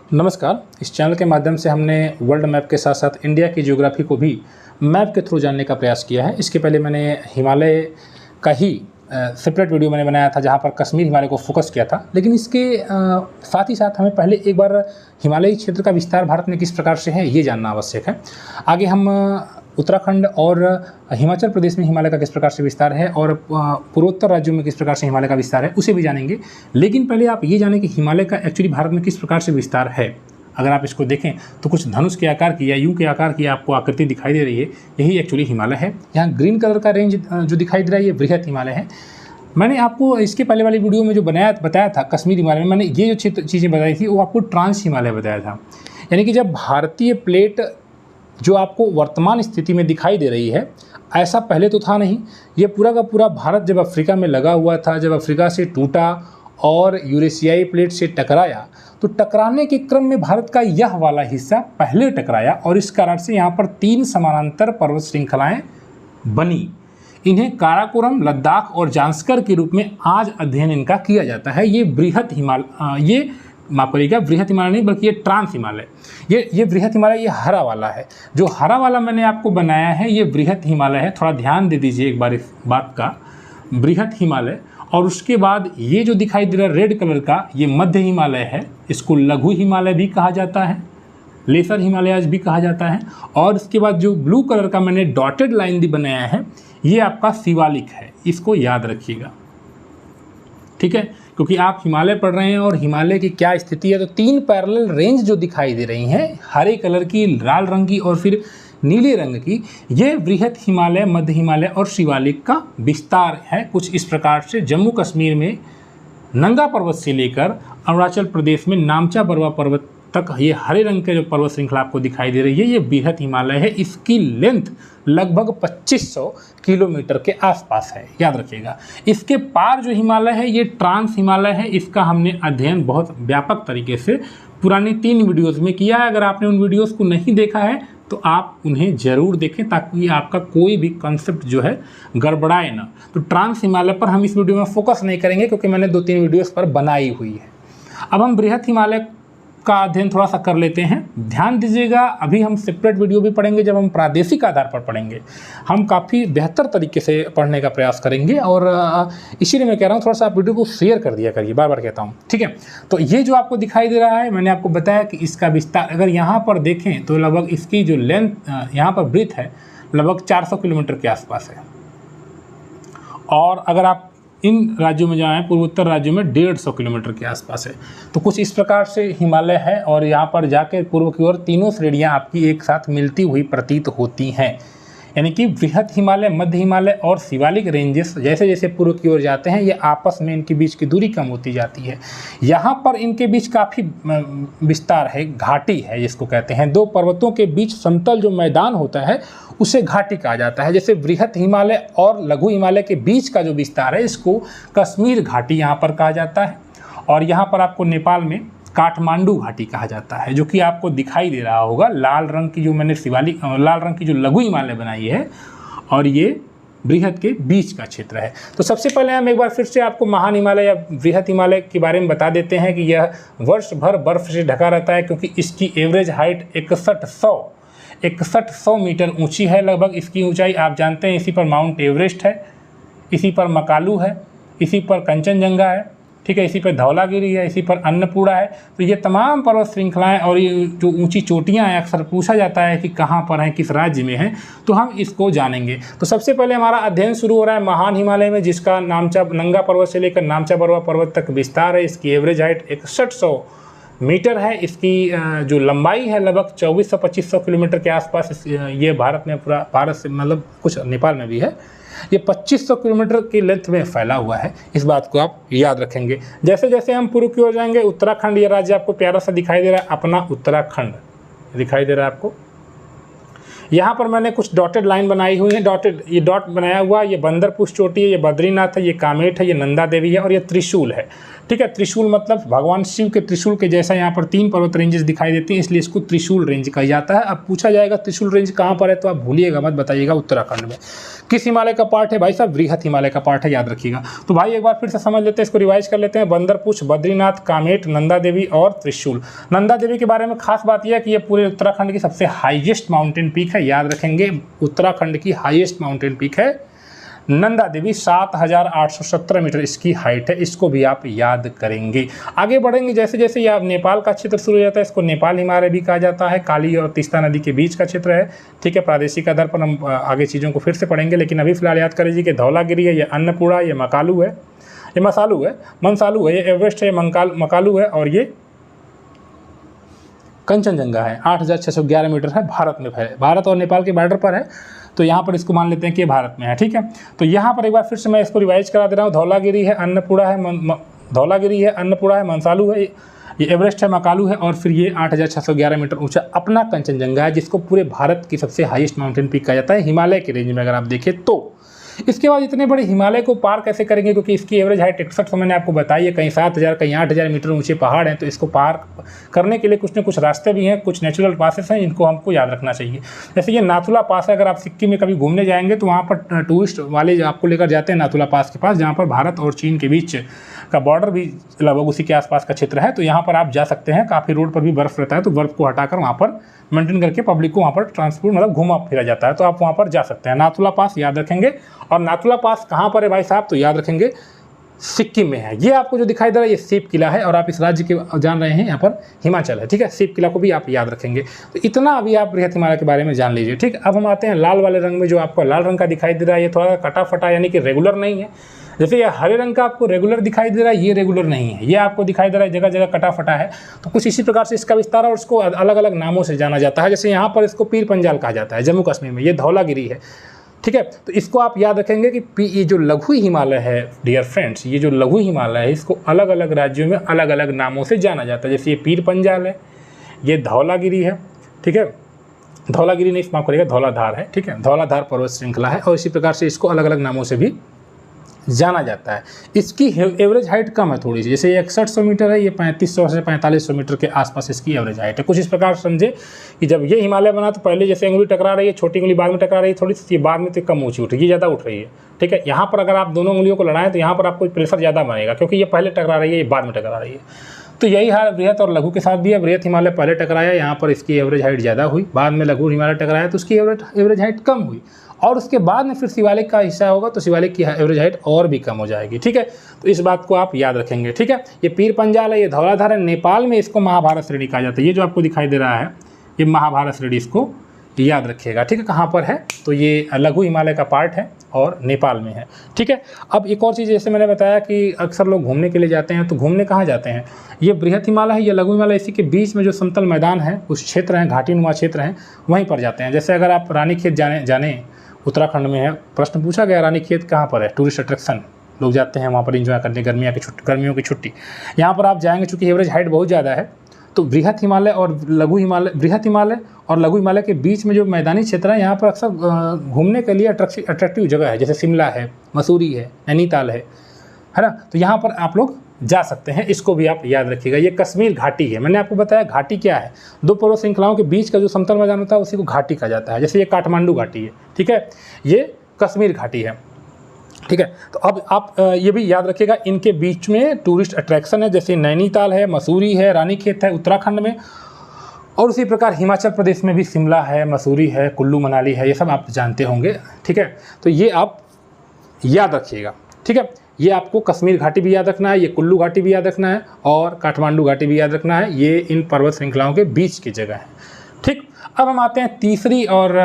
नमस्कार। इस चैनल के माध्यम से हमने वर्ल्ड मैप के साथ साथ इंडिया की ज्योग्राफी को भी मैप के थ्रू जानने का प्रयास किया है। इसके पहले मैंने हिमालय का ही सेपरेट वीडियो मैंने बनाया था जहां पर कश्मीर हिमालय को फोकस किया था, लेकिन इसके साथ ही साथ हमें पहले एक बार हिमालयी क्षेत्र का विस्तार भारत में किस प्रकार से है ये जानना आवश्यक है। आगे हम उत्तराखंड और हिमाचल प्रदेश में हिमालय का किस प्रकार से विस्तार है और पूर्वोत्तर राज्यों में किस प्रकार से हिमालय का विस्तार है उसे भी जानेंगे। लेकिन पहले आप ये जानें कि हिमालय का एक्चुअली भारत में किस प्रकार से विस्तार है। अगर आप इसको देखें तो कुछ धनुष के आकार की या यू के आकार की आपको आकृति दिखाई दे रही है, यही एक्चुअली हिमालय है। यहाँ ग्रीन कलर का रेंज जो दिखाई दे रहा है ये बृहत हिमालय है। मैंने आपको इसके पहले वाली वीडियो में जो बताया था कश्मीर हिमालय में, मैंने ये जो चीज़ें बताई थी वो आपको ट्रांस हिमालय बताया था। यानी कि जब भारतीय प्लेट जो आपको वर्तमान स्थिति में दिखाई दे रही है, ऐसा पहले तो था नहीं। ये पूरा का पूरा भारत जब अफ्रीका में लगा हुआ था, जब अफ्रीका से टूटा और यूरेशियाई प्लेट से टकराया, तो टकराने के क्रम में भारत का यह वाला हिस्सा पहले टकराया और इस कारण से यहाँ पर 3 समानांतर पर्वत श्रृंखलाएँ बनी। इन्हें काराकोरम, लद्दाख और जांस्कर के रूप में आज अध्ययन इनका किया जाता है। ये बृहत हिमालय, ये माफ करिएगा, बृहत हिमालय नहीं बल्कि ये ट्रांस हिमालय, ये बृहत हिमालय, ये हरा वाला है। जो हरा वाला मैंने आपको बनाया है ये बृहत हिमालय है। थोड़ा ध्यान दे दीजिए एक बार इस बात का, बृहत हिमालय। और उसके बाद ये जो दिखाई दे रहा है रेड कलर का, ये मध्य हिमालय है। इसको लघु हिमालय भी कहा जाता है, लेसर हिमालयाज भी कहा जाता है। और इसके बाद जो ब्लू कलर का मैंने डॉटेड लाइन भी बनाया है ये आपका शिवालिक है, इसको याद रखिएगा, ठीक है। क्योंकि आप हिमालय पढ़ रहे हैं और हिमालय की क्या स्थिति है, तो 3 पैरेलल रेंज जो दिखाई दे रही हैं, हरे कलर की, लाल रंग की और फिर नीले रंग की, ये बृहत हिमालय, मध्य हिमालय और शिवालिक का विस्तार है। कुछ इस प्रकार से जम्मू कश्मीर में नंगा पर्वत से लेकर अरुणाचल प्रदेश में नामचा बरवा पर्वत तक ये हरे रंग के जो पर्वत श्रृंखला आपको दिखाई दे रही है ये बृहत हिमालय है। इसकी लेंथ लगभग 2500 किलोमीटर के आसपास है, याद रखिएगा। इसके पार जो हिमालय है ये ट्रांस हिमालय है। इसका हमने अध्ययन बहुत व्यापक तरीके से पुरानी 3 वीडियोज़ में किया है। अगर आपने उन वीडियोज़ को नहीं देखा है तो आप उन्हें ज़रूर देखें ताकि आपका कोई भी कॉन्सेप्ट जो है गड़बड़ाए ना। तो ट्रांस हिमालय पर हम इस वीडियो में फोकस नहीं करेंगे क्योंकि मैंने 2-3 वीडियोज़ पर बनाई हुई है। अब हम बृहत हिमालय का अध्ययन थोड़ा सा कर लेते हैं। ध्यान दीजिएगा, अभी हम सेपरेट वीडियो भी पढ़ेंगे जब हम प्रादेशिक आधार पर पढ़ेंगे। हम काफ़ी बेहतर तरीके से पढ़ने का प्रयास करेंगे और इसीलिए मैं कह रहा हूँ थोड़ा सा आप वीडियो को शेयर कर दिया करिए, बार बार कहता हूँ, ठीक है। तो ये जो आपको दिखाई दे रहा है, मैंने आपको बताया कि इसका विस्तार अगर यहाँ पर देखें तो लगभग इसकी जो लेंथ यहाँ पर ब्रीथ है लगभग 400 किलोमीटर के आसपास है। और अगर आप इन राज्यों में जाएँ, पूर्वोत्तर राज्यों में 150 किलोमीटर के आसपास है। तो कुछ इस प्रकार से हिमालय है और यहाँ पर जाकर पूर्व की ओर तीनों श्रेणियाँ आपकी एक साथ मिलती हुई प्रतीत होती हैं। यानी कि बृहत हिमालय, मध्य हिमालय और शिवालिक रेंजेस जैसे जैसे पूर्व की ओर जाते हैं ये आपस में इनके बीच की दूरी कम होती जाती है। यहाँ पर इनके बीच काफ़ी विस्तार है, घाटी है जिसको कहते हैं। 2 पर्वतों के बीच समतल जो मैदान होता है उसे घाटी कहा जाता है। जैसे बृहत हिमालय और लघु हिमालय के बीच का जो विस्तार है इसको कश्मीर घाटी यहाँ पर कहा जाता है। और यहाँ पर आपको नेपाल में काठमांडू घाटी कहा जाता है, जो कि आपको दिखाई दे रहा होगा। लाल रंग की जो मैंने शिवालिक, लाल रंग की जो लघु हिमालय बनाई है और ये बृहत के बीच का क्षेत्र है। तो सबसे पहले हम एक बार फिर से आपको महान हिमालय या बृहत हिमालय के बारे में बता देते हैं कि यह वर्ष भर बर्फ से ढका रहता है, क्योंकि इसकी एवरेज हाइट 6100 मीटर ऊंची है। लगभग इसकी ऊंचाई आप जानते हैं, इसी पर माउंट एवरेस्ट है, इसी पर मकालू है, इसी पर कंचनजंगा है, ठीक है, इसी पर धौलागिरी है, इसी पर अन्नपूर्णा है। तो ये तमाम पर्वत श्रृंखलाएं और ये जो ऊंची चोटियां हैं, अक्सर पूछा जाता है कि कहाँ पर हैं, किस राज्य में हैं, तो हम इसको जानेंगे। तो सबसे पहले हमारा अध्ययन शुरू हो रहा है महान हिमालय में, जिसका नामचा नंगा पर्वत से लेकर नामचा बरवा पर्वत तक विस्तार है। इसकी एवरेज हाइट 6100 मीटर है। इसकी जो लंबाई है लगभग 2400-2500 किलोमीटर के आसपास। ये भारत में, पूरा भारत से मतलब कुछ नेपाल में भी है। ये 2500 किलोमीटर की लेंथ में फैला हुआ है, इस बात को आप याद रखेंगे। जैसे जैसे हम पूर्व की ओर जाएंगे, उत्तराखंड ये राज्य आपको प्यारा सा दिखाई दे रहा है, अपना उत्तराखंड दिखाई दे रहा है आपको। यहाँ पर मैंने कुछ डॉटेड लाइन बनाई हुई है। डॉटेड ये डॉट बनाया हुआ, ये बंदरपुर चोटी है, ये बद्रीनाथ है, ये कामेट है, ये नंदा देवी है और ये त्रिशूल है। ठीक है। त्रिशूल मतलब भगवान शिव के त्रिशूल के जैसा यहाँ पर 3 पर्वत रेंजेस दिखाई देती हैं, इसलिए इसको त्रिशूल रेंज कहा जाता है। अब पूछा जाएगा त्रिशूल रेंज कहाँ पर है, तो आप भूलिएगा मत, बताइएगा उत्तराखंड में। किस हिमालय का पार्ट है भाई साहब, बृहत हिमालय का पार्ट है, याद रखिएगा। तो भाई एक बार फिर से समझ लेते हैं, इसको रिवाइज कर लेते हैं। बंदरपुछ, बद्रीनाथ, कामेट, नंदा देवी और त्रिशूल। नंदा देवी के बारे में खास बात यह है कि ये पूरे उत्तराखंड की सबसे हाईएस्ट माउंटेन पीक है, याद रखेंगे, उत्तराखंड की हाईएस्ट माउंटेन पीक है नंदा देवी। 7,817 मीटर इसकी हाइट है, इसको भी आप याद करेंगे। आगे बढ़ेंगे जैसे जैसे ये नेपाल का क्षेत्र शुरू हो जाता है, इसको नेपाल हिमालय भी कहा जाता है। काली और तीस्ता नदी के बीच का क्षेत्र है, ठीक है। प्रादेशिक आधार पर हम आगे चीज़ों को फिर से पढ़ेंगे, लेकिन अभी फिलहाल याद करिए कि धौलागिरी है, ये अन्नपूर्णा, ये मकालू है, ये मसालू है, मनसालू है, ये एवरेस्ट है, मकालू है, और ये कंचनजंगा है। 8,611 मीटर है, भारत में है, भारत और नेपाल के बॉर्डर पर है, तो यहाँ पर इसको मान लेते हैं कि भारत में है, ठीक है। तो यहाँ पर एक बार फिर से मैं इसको रिवाइज करा दे रहा हूँ। धौलागिरी है, अन्नपूर्णा है, धौलागिरी है, अन्नपूर्णा है, मनसालू है, ये एवरेस्ट है, मकालू है, और फिर ये 8,611 मीटर ऊंचा अपना कंचनजंगा है, जिसको पूरे भारत की सबसे हाईएस्ट माउंटेन पीक कहा जाता है हिमालय की रेंज में अगर आप देखें तो। इसके बाद इतने बड़े हिमालय को पार कैसे करेंगे, क्योंकि इसकी एवरेज हाइट 61 मैंने आपको बताई है, कहीं 7,000 कहीं 8,000 मीटर ऊंचे पहाड़ हैं, तो इसको पार करने के लिए कुछ न कुछ रास्ते भी हैं, कुछ नेचुरल पासेस हैं, इनको हमको याद रखना चाहिए। जैसे ये नाथुला पास है, अगर आप सिक्किम में कभी घूमने जाएंगे तो वहाँ पर टूरिस्ट वाले आपको लेकर जाते हैं नाथुला पास के पास, जहाँ पर भारत और चीन के बीच का बॉर्डर भी लगभग उसी के आसपास का क्षेत्र है, तो यहाँ पर आप जा सकते हैं। काफ़ी रोड पर भी बर्फ़ रहता है, तो बर्फ़ को हटाकर वहाँ पर मेंटेन करके पब्लिक को वहाँ पर ट्रांसपोर्ट मतलब घुमा फिरा जाता है, तो आप वहाँ पर जा सकते हैं। नाथुला पास याद रखेंगे। और नाथुला पास कहाँ पर है भाई साहब, तो याद रखेंगे सिक्किम में है। ये आपको जो दिखाई दे रहा है ये सीप किला है, और आप इस राज्य के जान रहे हैं यहाँ पर हिमाचल है, ठीक है। सीप किला को भी आप याद रखेंगे। तो इतना अभी आप बृहत हिमालय के बारे में जान लीजिए, ठीक। अब हम आते हैं लाल वाले रंग में, जो आपको लाल रंग का दिखाई दे रहा है, ये थोड़ा कटा फटा यानी कि रेगुलर नहीं है। जैसे ये हरे रंग का आपको रेगुलर दिखाई दे रहा है, ये रेगुलर नहीं है, ये आपको दिखाई दे रहा है जगह जगह कटा फटा है। तो कुछ इसी प्रकार से इसका विस्तार और इसको अलग अलग नामों से जाना जाता है। जैसे यहाँ पर इसको पीर पंजाल कहा जाता है जम्मू कश्मीर में, ये धौलागिरी है, ठीक है। तो इसको आप याद रखेंगे कि ये जो लघु हिमालय है डियर फ्रेंड्स, ये जो लघु हिमालय है, इसको अलग अलग राज्यों में अलग अलग नामों से जाना जाता है। जैसे ये पीर पंजाल है, ये धौलागिरी है, ठीक है। धौलागिरी नहीं माफ करिएगा, धौलाधार है, ठीक है। धौलाधार पर्वत श्रृंखला है, और इसी प्रकार से इसको अलग अलग नामों से भी जाना जाता है। इसकी एवरेज हाइट कम है थोड़ी सी, जैसे ये 6100 मीटर है, ये 3500 से 4500 मीटर के आसपास इसकी एवरेज हाइट है। कुछ इस प्रकार समझे कि जब ये हिमालय बना तो पहले जैसे उंगली टकरा रही है, छोटी उंगली बाद में टकरा रही है थोड़ी सी, बाद में तो कम ऊँची उठ रही है, ये ज़्यादा उठ रही है, ठीक है। यहाँ पर अगर आप दोनों उंगलियों को लड़ाएं तो यहाँ पर आपको प्रेशर ज़्यादा बनेगा, क्योंकि ये पहले टकरा रही है, ये बाद में टकरा रही है। तो यही हाल बृहत और लघु के साथ भी है। बृहत हिमालय पहले टकराया, यहाँ पर इसकी एवरेज हाइट ज़्यादा हुई, बाद में लघु हिमालय टकराया तो उसकी एवरेज हाइट कम हुई, और उसके बाद में फिर शिवालिक का हिस्सा होगा तो शिवालिक की एवरेज हाइट और भी कम हो जाएगी, ठीक है। तो इस बात को आप याद रखेंगे, ठीक है। ये पीर पंजाल है, ये धौलाधार है, नेपाल में इसको महाभारत श्रेणी कहा जाता है। ये जो आपको दिखाई दे रहा है ये महाभारत श्रेणी, इसको याद रखिएगा, ठीक है। कहाँ पर है, तो ये लघु हिमालय का पार्ट है और नेपाल में है, ठीक है। अब एक और चीज़, जैसे मैंने बताया कि अक्सर लोग घूमने के लिए जाते हैं, तो घूमने कहाँ जाते हैं, ये बृहत हिमालय है, ये लघु हिमालय, इसी के बीच में जो समतल मैदान है, कुछ क्षेत्र हैं, घाटीनुमा क्षेत्र हैं, वहीं पर जाते हैं। जैसे अगर आप रानीखेत जाने उत्तराखंड में है, प्रश्न पूछा गया रानीखेत कहाँ पर है, टूरिस्ट अट्रैक्शन, लोग जाते हैं वहाँ पर एंजॉय करने गर्मियों की छुट्टी। यहाँ पर आप जाएंगे, चूँकि एवरेज हाइट बहुत ज़्यादा है, तो बृहत हिमालय और लघु हिमालय, बृहत हिमालय और लघु हिमालय के बीच में जो मैदानी क्षेत्र है, यहाँ पर अक्सर घूमने के लिए अट्रैक्टिव जगह है, जैसे शिमला है, मसूरी है, नैनीताल है ना। तो यहाँ पर आप लोग जा सकते हैं, इसको भी आप याद रखिएगा। ये कश्मीर घाटी है, मैंने आपको बताया घाटी क्या है, दो पर्वत श्रृंखलाओं के बीच का जो समतल मैदान होता है उसी को घाटी कहा जाता है। जैसे ये काठमांडू घाटी है, ठीक है, ये कश्मीर घाटी है, ठीक है। तो अब आप ये भी याद रखिएगा, इनके बीच में टूरिस्ट अट्रैक्शन है, जैसे नैनीताल है, मसूरी है, रानीखेत है उत्तराखंड में, और उसी प्रकार हिमाचल प्रदेश में भी शिमला है, मसूरी है, कुल्लू मनाली है, ये सब आप जानते होंगे, ठीक है। तो ये आप याद रखिएगा, ठीक है। ये आपको कश्मीर घाटी भी याद रखना है, ये कुल्लू घाटी भी याद रखना है, और काठमांडू घाटी भी याद रखना है। ये इन पर्वत श्रृंखलाओं के बीच की जगह है, ठीक। अब हम आते हैं तीसरी और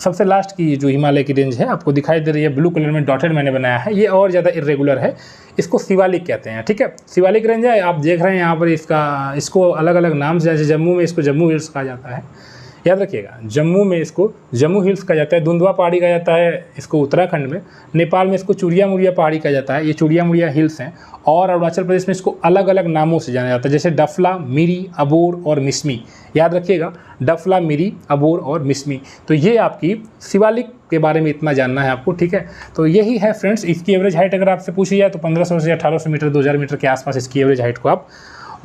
सबसे लास्ट की जो हिमालय की रेंज है, आपको दिखाई दे रही है, ब्लू कलर में डॉटेड मैंने बनाया है, ये और ज़्यादा इरेगुलर है, इसको शिवालिक कहते हैं, ठीक है। शिवालिक रेंज है, आप देख रहे हैं यहाँ पर इसको अलग अलग नाम से, जैसे जम्मू में इसको जम्मू हिल्स कहा जाता है, याद रखिएगा, जम्मू में इसको जम्मू हिल्स कहा जाता है, धुंधवा पहाड़ी कहा जाता है इसको उत्तराखंड में, नेपाल में इसको चुड़िया मुड़िया पहाड़ी कहा जाता है, ये चुड़िया मुड़िया हिल्स हैं, और अरुणाचल प्रदेश में इसको अलग अलग नामों से जाना जाता है, जैसे डफला, मिरी, अबोर और मिसमी। याद रखिएगा, डफला, मिरी, अबोर और मिसमी। तो ये आपकी शिवालिक के बारे में इतना जानना है आपको, ठीक है। तो यही है फ्रेंड्स, इसकी एवरेज हाइट अगर आपसे पूछी जाए तो 1500 से 1800 मीटर, 2000 मीटर के आसपास इसकी एवरेज हाइट को आप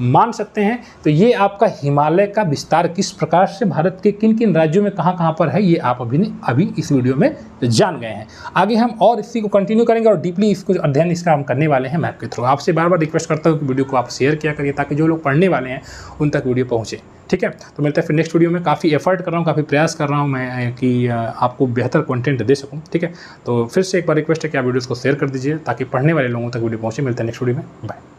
मान सकते हैं। तो ये आपका हिमालय का विस्तार किस प्रकार से भारत के किन किन राज्यों में कहाँ कहाँ पर है, ये आप अभी इस वीडियो में जान गए हैं। आगे हम और इसी को कंटिन्यू करेंगे और डीपली इसको अध्ययन इसका हम करने वाले हैं मैप के थ्रू। आपसे बार बार रिक्वेस्ट करता हूँ कि वीडियो को आप शेयर किया करिए ताकि जो लोग पढ़ने वाले हैं उन तक वीडियो पहुँचे, ठीक है। तो मिलता है फिर नेक्स्ट वीडियो में। काफ़ी एफर्ट कर रहा हूँ, काफ़ी प्रयास कर रहा हूँ मैं कि आपको बेहतर कंटेंट दे सकूँ, ठीक है। तो फिर से एक बार रिक्वेस्ट है कि आप वीडियोज़ को शेयर कर दीजिए ताकि पढ़ने वाले लोगों तक वीडियो पहुँचे। मिलते हैं नेक्स्ट वीडियो में, बाय।